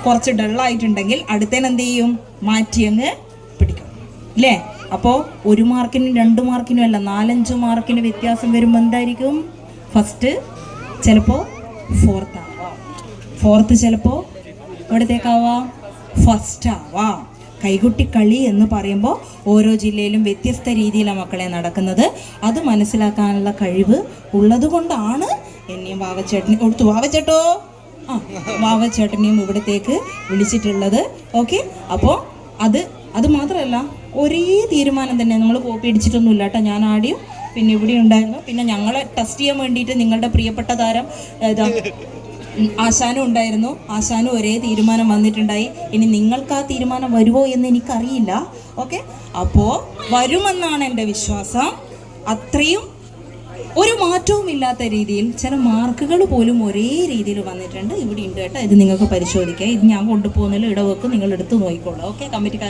കുറച്ച് ഡള്ളായിട്ടുണ്ടെങ്കിൽ അടുത്തതിന് എന്ത് ചെയ്യും, മാറ്റി അങ്ങ് പിടിക്കും അല്ലേ? അപ്പോൾ 1 മാർക്കിനും 2 മാർക്കിനും അല്ല 4-5 മാർക്കിന് വ്യത്യാസം വരുമ്പോൾ എന്തായിരിക്കും? ഫസ്റ്റ് ചിലപ്പോൾ ഫോർത്ത് ആവാം, ഫോർത്ത് ചിലപ്പോൾ എവിടത്തേക്കാവാം, ഫസ്റ്റ് ആവാം. കൈകുട്ടിക്കളി എന്ന് പറയുമ്പോൾ ഓരോ ജില്ലയിലും വ്യത്യസ്ത രീതിയിലാണ് മക്കളെ നടക്കുന്നത്. അത് മനസ്സിലാക്കാനുള്ള കഴിവ് ഉള്ളത് കൊണ്ടാണ് എന്നെയും വാവച്ചേട്ടനെയും കൊടുത്തു, വാവച്ചേട്ടോ വാവച്ചേട്ടനെയും ഇവിടത്തേക്ക് വിളിച്ചിട്ടുള്ളത്. ഓക്കെ, അപ്പോൾ അത് മാത്രമല്ല ഒരേ തീരുമാനം തന്നെ, നമ്മൾ കോപ്പി അടിച്ചിട്ടൊന്നുമില്ല കേട്ടോ. ഞാൻ ആദ്യം പിന്നെ ഇവിടെ ഉണ്ടായിരുന്നു, പിന്നെ ഞങ്ങളെ ടെസ്റ്റ് ചെയ്യാൻ വേണ്ടിയിട്ട് നിങ്ങളുടെ പ്രിയപ്പെട്ട താരം ആശാനും ഉണ്ടായിരുന്നു. ആശാനും ഒരേ തീരുമാനം വന്നിട്ടുണ്ടായി. ഇനി നിങ്ങൾക്ക് ആ തീരുമാനം വരുമോ എന്ന് എനിക്കറിയില്ല. ഓക്കെ, അപ്പോൾ വരുമെന്നാണ് എൻ്റെ വിശ്വാസം. അത്രയും ഒരു മാറ്റവും ഇല്ലാത്ത രീതിയിൽ ചില മാർക്കുകൾ പോലും ഒരേ രീതിയിൽ വന്നിട്ടുണ്ട്. ഇവിടെ ഉണ്ട് കേട്ടോ, ഇത് നിങ്ങൾക്ക് പരിശോധിക്കാം. ഇത് ഞാൻ കൊണ്ടുപോകുന്നതിൽ ഇടവെക്ക് നിങ്ങൾ എടുത്ത് നോക്കിക്കോളാം. ഓക്കെ, കമ്മിറ്റിക്കാർ